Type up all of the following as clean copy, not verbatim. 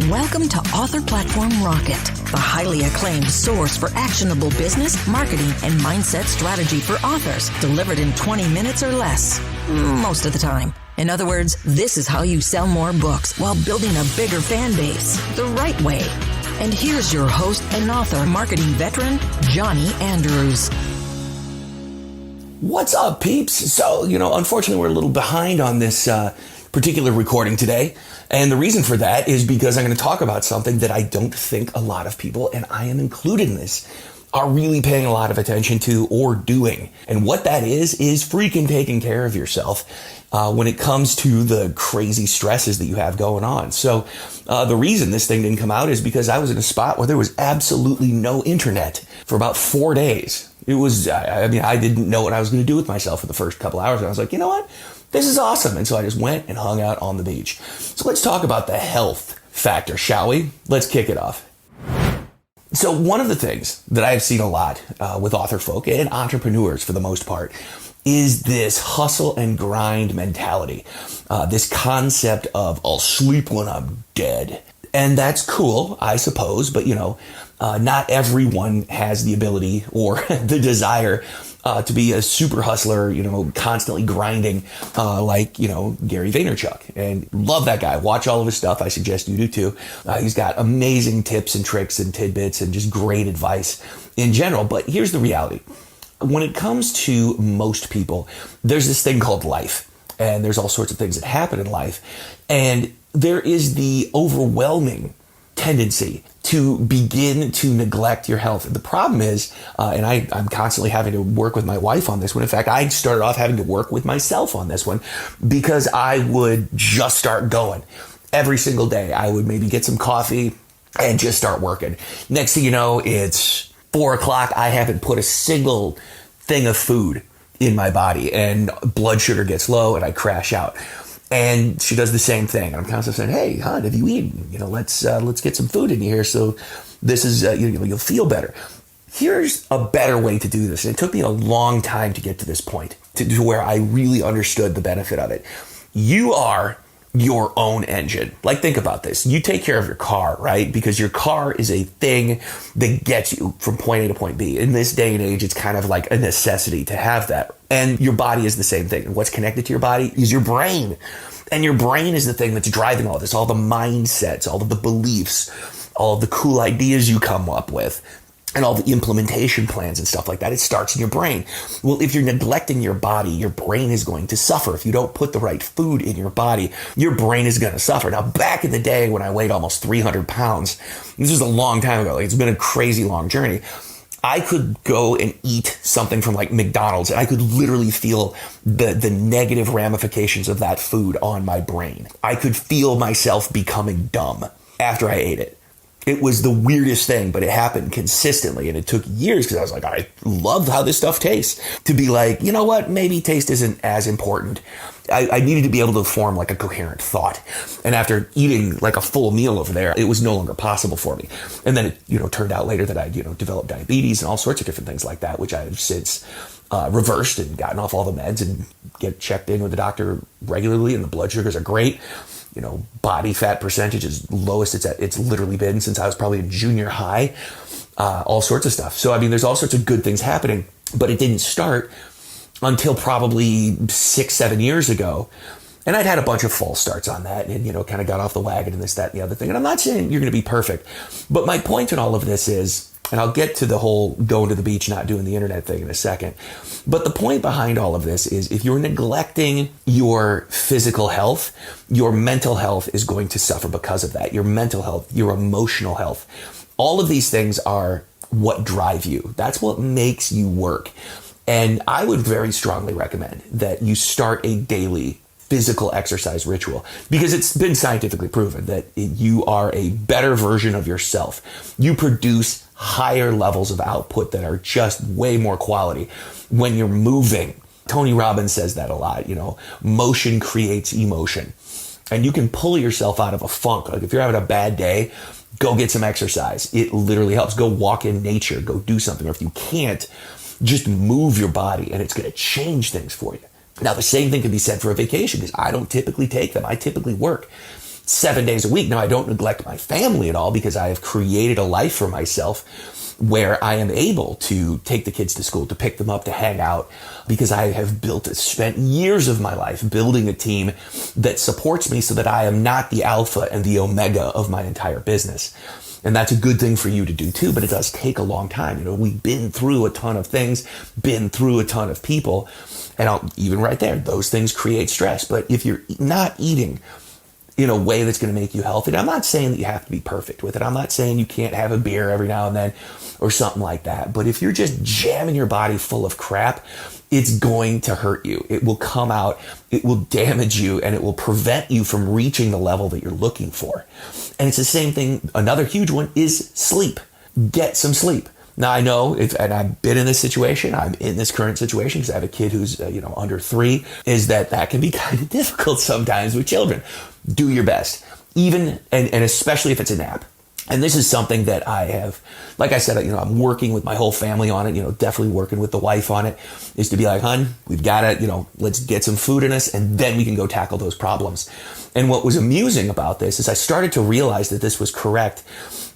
Welcome to Author Platform Rocket, the highly acclaimed source for actionable business, marketing, and mindset strategy for authors, delivered in 20 minutes or less, most of the time. In other words, this is how you sell more books while building a bigger fan base, the right way. And here's your host and author marketing veteran, Johnny Andrews. What's up, peeps? So, unfortunately, we're a little behind on this particular recording today. And the reason for that is because I'm going to talk about something that I don't think a lot of people, and I am included in this, are really paying a lot of attention to or doing. And what that is freaking taking care of yourself when it comes to the crazy stresses that you have going on. So the reason this thing didn't come out is because I was in a spot where there was absolutely no internet for about 4 days. It was, I didn't know what I was going to do with myself for the first couple hours. And I was like, you know what? This is awesome. And so I just went and hung out on the beach. So let's talk about the health factor, shall we? Let's kick it off. So one of the things that I've seen a lot with author folk and entrepreneurs for the most part is this hustle and grind mentality. This concept of I'll sleep when I'm dead. And that's cool, I suppose, but not everyone has the ability or the desire to be a super hustler, constantly grinding, like Gary Vaynerchuk. And love that guy. Watch all of his stuff. I suggest you do too. He's got amazing tips and tricks and tidbits and just great advice in general. But here's the reality. When it comes to most people, there's this thing called life. And there's all sorts of things that happen in life. And there is the overwhelming tendency to begin to neglect your health. The problem is, and I'm constantly having to work with my wife on this one. In fact, I started off having to work with myself on this one because I would just start going. Every single day, I would maybe get some coffee and just start working. Next thing you know, it's 4 o'clock. I haven't put a single thing of food in my body and blood sugar gets low and I crash out. And she does the same thing. And I'm constantly saying, hey, hon, have you eaten? Let's get some food in here so this is, you'll feel better. Here's a better way to do this. And it took me a long time to get to this point, to where I really understood the benefit of it. You are your own engine. Like, think about this. You take care of your car, right? Because your car is a thing that gets you from point A to point B. In this day and age, it's kind of like a necessity to have that. And your body is the same thing. And what's connected to your body is your brain. And your brain is the thing that's driving all this, all the mindsets, all of the beliefs, all of the cool ideas you come up with, and all the implementation plans and stuff like that. It starts in your brain. Well, if you're neglecting your body, your brain is going to suffer. If you don't put the right food in your body, your brain is going to suffer. Now, back in the day when I weighed almost 300 pounds, this was a long time ago. It's been a crazy long journey. I could go and eat something from like McDonald's and I could literally feel the negative ramifications of that food on my brain. I could feel myself becoming dumb after I ate it. It was the weirdest thing, but it happened consistently. And it took years because I was like, I love how this stuff tastes. To be like, you know what? Maybe taste isn't as important. I needed to be able to form like a coherent thought. And after eating like a full meal over there, it was no longer possible for me. And then it, turned out later that I, developed diabetes and all sorts of different things like that, which I have since reversed and gotten off all the meds and get checked in with the doctor regularly. And the blood sugars are great. Body fat percentage is lowest it's literally been since I was probably in junior high, all sorts of stuff. So, there's all sorts of good things happening, but it didn't start until probably 6-7 years ago. And I'd had a bunch of false starts on that and, kind of got off the wagon and this, that, and the other thing. And I'm not saying you're going to be perfect, but my point in all of this is, and I'll get to the whole going to the beach, not doing the internet thing in a second. But the point behind all of this is if you're neglecting your physical health, your mental health is going to suffer because of that. Your mental health, your emotional health, all of these things are what drive you. That's what makes you work. And I would very strongly recommend that you start a daily physical exercise ritual because it's been scientifically proven that you are a better version of yourself. You produce higher levels of output that are just way more quality when you're moving. Tony Robbins says that a lot, motion creates emotion. And you can pull yourself out of a funk. Like if you're having a bad day, go get some exercise. It literally helps. Go walk in nature, go do something. Or if you can't, just move your body and it's going to change things for you. Now, the same thing can be said for a vacation because I don't typically take them. I typically work. 7 days a week. Now, I don't neglect my family at all because I have created a life for myself where I am able to take the kids to school, to pick them up, to hang out, because I have spent years of my life building a team that supports me so that I am not the alpha and the omega of my entire business. And that's a good thing for you to do too, but it does take a long time. We've been through a ton of things, been through a ton of people, and even right there, those things create stress. But if you're not eating in a way that's going to make you healthy, and I'm not saying that you have to be perfect with it. I'm not saying you can't have a beer every now and then or something like that. But if you're just jamming your body full of crap, it's going to hurt you. It will come out, it will damage you, and it will prevent you from reaching the level that you're looking for. And it's the same thing. Another huge one is sleep. Get some sleep. Now, I know, and I've been in this situation, I'm in this current situation because I have a kid who's, under 3, is that can be kind of difficult sometimes with children. Do your best, even, and especially if it's a nap. And this is something that I have, like I said, I'm working with my whole family on it, definitely working with the wife on it, is to be like, hun, we've got to, let's get some food in us and then we can go tackle those problems. And what was amusing about this is I started to realize that this was correct,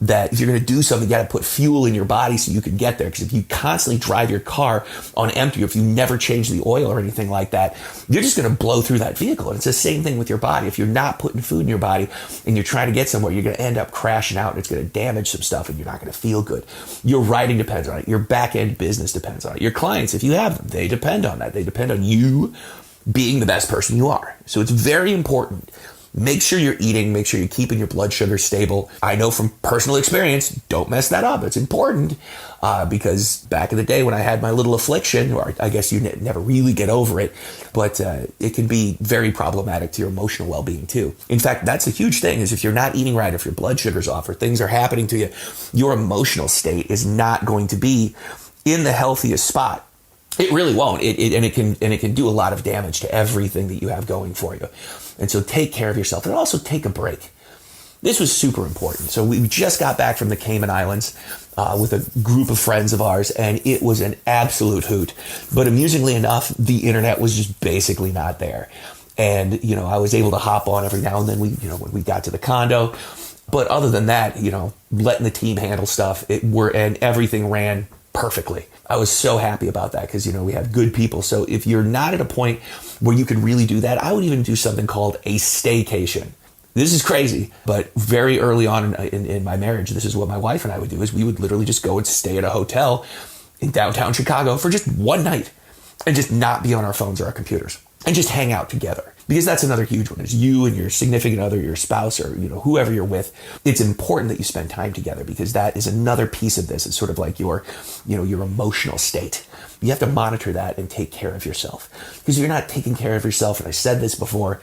that if you're going to do something, you got to put fuel in your body so you can get there. Because if you constantly drive your car on empty, or if you never change the oil or anything like that, you're just going to blow through that vehicle. And it's the same thing with your body. If you're not putting food in your body and you're trying to get somewhere, you're going to end up crashing out and it's going to damage some stuff and you're not going to feel good. Your writing depends on it. Your back end business depends on it. Your clients, if you have them, they depend on that. They depend on you being the best person you are. So it's very important. Make sure you're eating, make sure you're keeping your blood sugar stable. I know from personal experience, don't mess that up. It's important because back in the day when I had my little affliction, or I guess you never really get over it, but it can be very problematic to your emotional well-being too. In fact, that's a huge thing, is if you're not eating right, if your blood sugar's off, or things are happening to you, your emotional state is not going to be in the healthiest spot. It really won't. It can do a lot of damage to everything that you have going for you. And so take care of yourself, and also take a break. This was super important. So we just got back from the Cayman Islands with a group of friends of ours, and it was an absolute hoot. But amusingly enough, the internet was just basically not there. And, I was able to hop on every now and then when we got to the condo. But other than that, letting the team handle stuff, and everything ran perfectly. I was so happy about that because, we have good people. So if you're not at a point where you can really do that, I would even do something called a staycation. This is crazy, but very early on in my marriage, this is what my wife and I would do, is we would literally just go and stay at a hotel in downtown Chicago for just one night and just not be on our phones or our computers and just hang out together. Because that's another huge one, is you and your significant other, your spouse, or whoever you're with. It's important that you spend time together, because that is another piece of this. It's sort of like your emotional state. You have to monitor that and take care of yourself. Because if you're not taking care of yourself, and I said this before,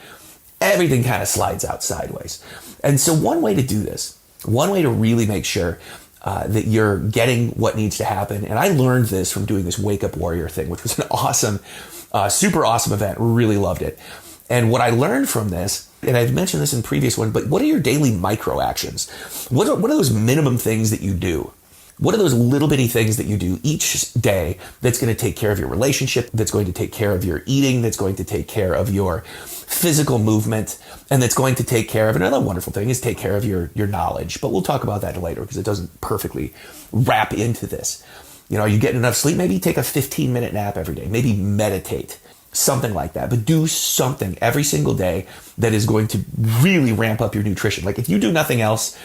everything kind of slides out sideways. And so one way to do this, one way to really make sure that you're getting what needs to happen, and I learned this from doing this Wake Up Warrior thing, which was an awesome, super awesome event. Really loved it. And what I learned from this, and I've mentioned this in previous ones, but what are your daily micro actions? What are those minimum things that you do? What are those little bitty things that you do each day that's going to take care of your relationship, that's going to take care of your eating, that's going to take care of your physical movement, and that's going to take care of, another wonderful thing is take care of your knowledge. But we'll talk about that later because it doesn't perfectly wrap into this. Are you getting enough sleep? Maybe take a 15-minute nap every day. Maybe meditate. Something like that. But do something every single day that is going to really ramp up your nutrition. Like if you do nothing else,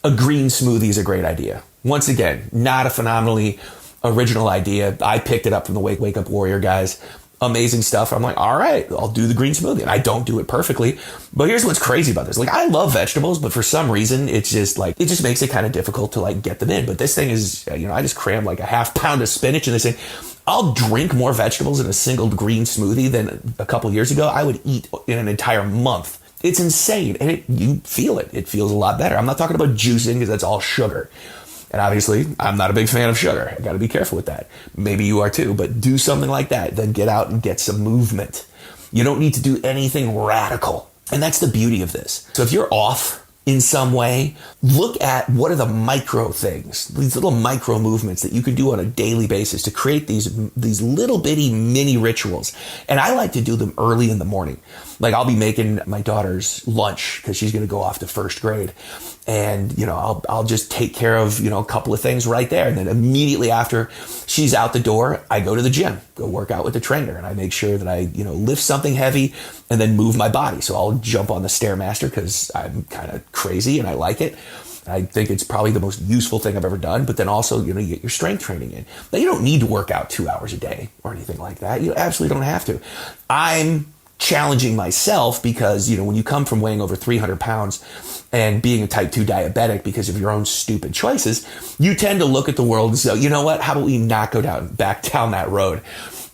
a green smoothie is a great idea. Once again, not a phenomenally original idea. I picked it up from the Wake Up Warrior guys. Amazing stuff. I'm like, all right, I'll do the green smoothie. And I don't do it perfectly. But here's what's crazy about this. Like, I love vegetables, but for some reason, it just makes it kind of difficult to get them in. But this thing is, I just crammed like a half pound of spinach in this thing. I'll drink more vegetables in a single green smoothie than a couple years ago I would eat in an entire month. It's insane. And you feel it. It feels a lot better. I'm not talking about juicing because that's all sugar. And obviously, I'm not a big fan of sugar. I got to be careful with that. Maybe you are too, but do something like that. Then get out and get some movement. You don't need to do anything radical. And that's the beauty of this. So if you're off in some way, look at what are the micro things, these little micro movements that you can do on a daily basis to create these little bitty mini rituals. And I like to do them early in the morning. Like I'll be making my daughter's lunch because she's going to go off to first grade. And, I'll just take care of, a couple of things right there. And then immediately after she's out the door, I go to the gym, go work out with the trainer. And I make sure that I, lift something heavy and then move my body. So I'll jump on the Stairmaster because I'm kind of crazy and I like it. I think it's probably the most useful thing I've ever done. But then also, you get your strength training in. Now, you don't need to work out 2 hours a day or anything like that. You absolutely don't have to. I'm challenging myself because, when you come from weighing over 300 pounds and being a type 2 diabetic because of your own stupid choices, you tend to look at the world and say, you know what, how about we not go back down that road?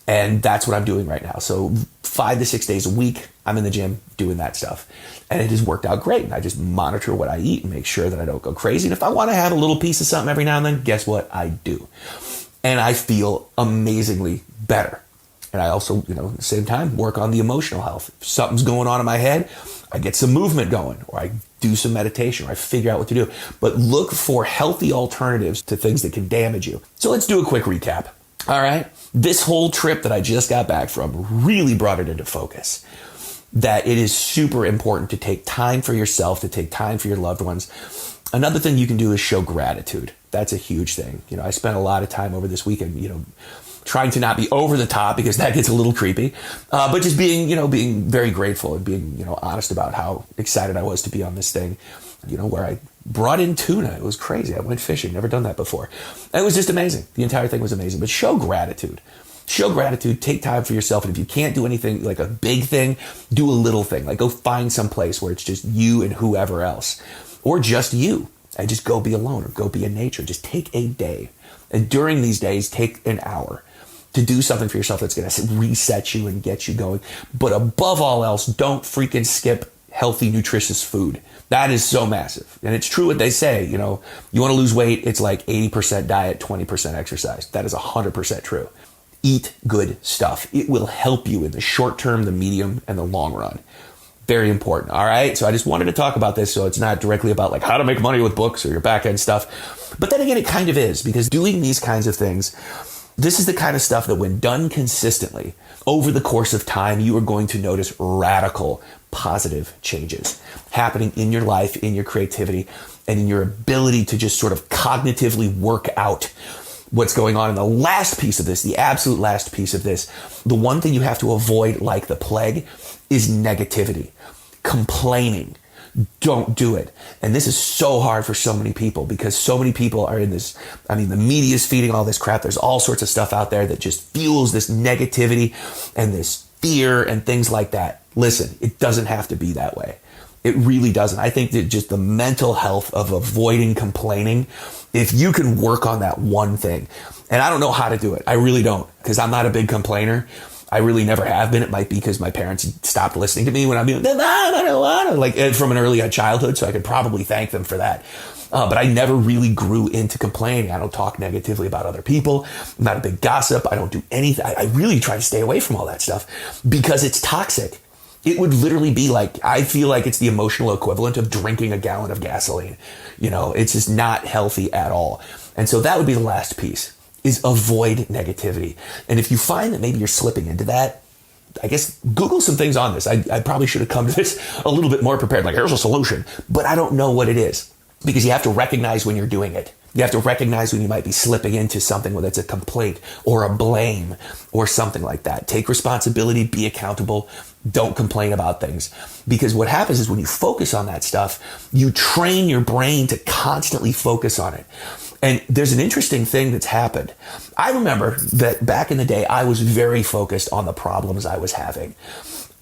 And that's what I'm doing right now. So 5 to 6 days a week, I'm in the gym doing that stuff. And it has worked out great. And I just monitor what I eat and make sure that I don't go crazy. And if I want to have a little piece of something every now and then, guess what? I do. And I feel amazingly better. And I also, at the same time, work on the emotional health. If something's going on in my head, I get some movement going, or I do some meditation, or I figure out what to do. But look for healthy alternatives to things that can damage you. So let's do a quick recap. All right. This whole trip that I just got back from really brought it into focus that it is super important to take time for yourself, to take time for your loved ones. Another thing you can do is show gratitude. That's a huge thing. I spent a lot of time over this weekend, trying to not be over the top because that gets a little creepy, but just being very grateful and being, honest about how excited I was to be on this thing, where I brought in tuna. It was crazy. I went fishing, never done that before. And it was just amazing. The entire thing was amazing, but show gratitude. Show gratitude, take time for yourself. And if you can't do anything like a big thing, do a little thing, like go find some place where it's just you and whoever else, or just you, and just go be alone or go be in nature. Just take a day. And during these days, take an hour to do something for yourself that's going to reset you and get you going. But above all else, don't freaking skip healthy, nutritious food. That is so massive. And it's true what they say, you want to lose weight, it's like 80% diet, 20% exercise. That is 100% true. Eat good stuff. It will help you in the short term, the medium, and the long run. Very important. All right. So I just wanted to talk about this so it's not directly about like how to make money with books or your back end stuff. But then again, it kind of is, because doing these kinds of things, this is the kind of stuff that when done consistently over the course of time, you are going to notice radical positive changes happening in your life, in your creativity, and in your ability to just sort of cognitively work out what's going on. And the last piece of this, the absolute last piece of this, the one thing you have to avoid like the plague is negativity, complaining. Don't do it. And this is so hard for so many people because so many people are in this, the media is feeding all this crap. There's all sorts of stuff out there that just fuels this negativity and this fear and things like that. Listen, it doesn't have to be that way. It really doesn't. I think that just the mental health of avoiding complaining, if you can work on that one thing, and I don't know how to do it. I really don't, because I'm not a big complainer. I really never have been. It might be because my parents stopped listening to me when I'm being like from an early childhood, so I could probably thank them for that. But I never really grew into complaining. I don't talk negatively about other people. I'm not a big gossip. I don't do anything. I really try to stay away from all that stuff because it's toxic. It would literally be like, I feel like it's the emotional equivalent of drinking a gallon of gasoline. It's just not healthy at all. And so that would be the last piece, is avoid negativity. And if you find that maybe you're slipping into that, I guess Google some things on this. I probably should have come to this a little bit more prepared, like here's a solution, but I don't know what it is, because you have to recognize when you're doing it. You have to recognize when you might be slipping into something, whether it's a complaint or a blame or something like that. Take responsibility, be accountable, don't complain about things. Because what happens is when you focus on that stuff, you train your brain to constantly focus on it. And there's an interesting thing that's happened. I remember that back in the day, I was very focused on the problems I was having.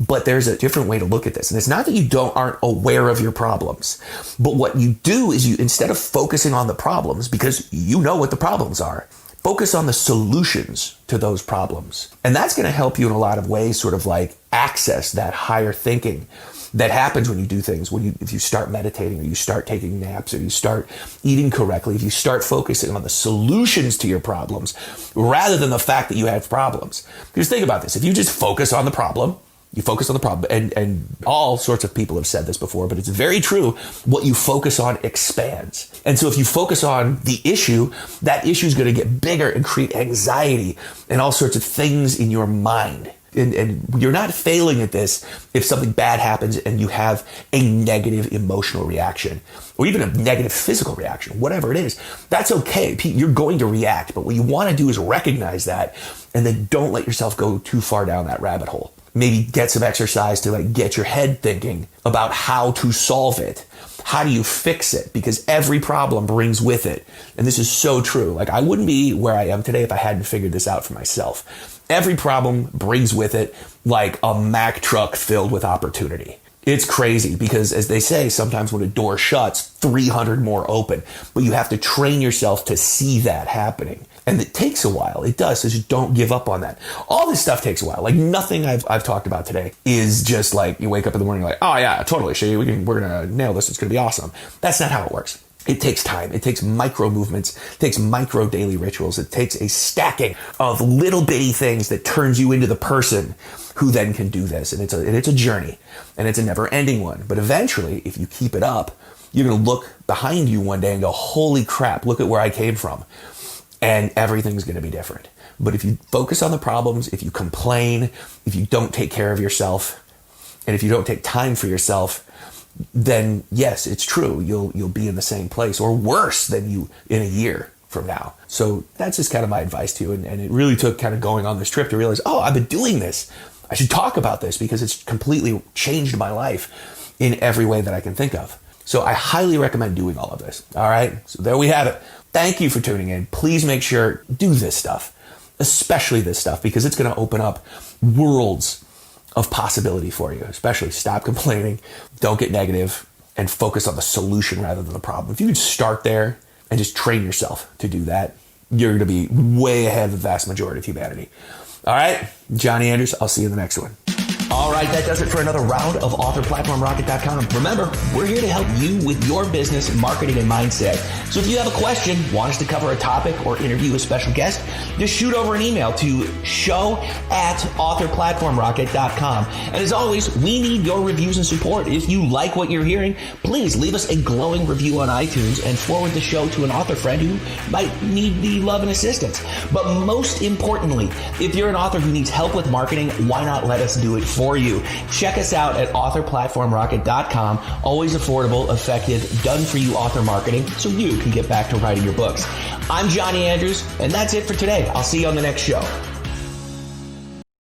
But there's a different way to look at this. And it's not that you aren't aware of your problems. But what you do is you, instead of focusing on the problems, because you know what the problems are, focus on the solutions to those problems. And that's going to help you in a lot of ways, sort of like access that higher thinking that happens when you do things, if you start meditating, or you start taking naps, or you start eating correctly, if you start focusing on the solutions to your problems rather than the fact that you have problems. Because think about this, if you just focus on the problem, You focus on the problem, and all sorts of people have said this before, but it's very true. What you focus on expands. And so if you focus on the issue, that issue is going to get bigger and create anxiety and all sorts of things in your mind. And you're not failing at this if something bad happens and you have a negative emotional reaction or even a negative physical reaction, whatever it is. That's okay. You're going to react. But what you want to do is recognize that and then don't let yourself go too far down that rabbit hole. Maybe get some exercise to get your head thinking about how to solve it. How do you fix it? Because every problem brings with it. And this is so true. I wouldn't be where I am today if I hadn't figured this out for myself. Every problem brings with it a Mack truck filled with opportunity. It's crazy because, as they say, sometimes when a door shuts, 300 more open. But you have to train yourself to see that happening. And it takes a while. It does. So just don't give up on that. All this stuff takes a while. Nothing I've talked about today is just you wake up in the morning oh yeah, totally. We're going to nail this. It's going to be awesome. That's not how it works. It takes time. It takes micro movements. It takes micro daily rituals. It takes a stacking of little bitty things that turns you into the person who then can do this. And it's a journey, and it's a never ending one. But eventually, if you keep it up, you're going to look behind you one day and go, holy crap, look at where I came from. And everything's going to be different. But if you focus on the problems, if you complain, if you don't take care of yourself, and if you don't take time for yourself, then yes, it's true. You'll be in the same place or worse than you in a year from now. So that's just kind of my advice to you. And it really took kind of going on this trip to realize, I've been doing this. I should talk about this because it's completely changed my life in every way that I can think of. So I highly recommend doing all of this. All right. So there we have it. Thank you for tuning in. Please make sure do this stuff, especially this stuff, because it's going to open up worlds of possibility for you. Especially stop complaining, don't get negative, and focus on the solution rather than the problem. If you could start there and just train yourself to do that, you're going to be way ahead of the vast majority of humanity. All right, Johnny Andrews, I'll see you in the next one. All right, that does it for another round of AuthorPlatformRocket.com. Remember, we're here to help you with your business, marketing, and mindset. So if you have a question, want us to cover a topic, or interview a special guest, just shoot over an email to show@AuthorPlatformRocket.com. And as always, we need your reviews and support. If you like what you're hearing, please leave us a glowing review on iTunes and forward the show to an author friend who might need the love and assistance. But most importantly, if you're an author who needs help with marketing, why not let us do it for you? Check us out at AuthorPlatformRocket.com. Always affordable, effective, done for you author marketing so you can get back to writing your books. I'm Johnny Andrews, and that's it for today. I'll see you on the next show.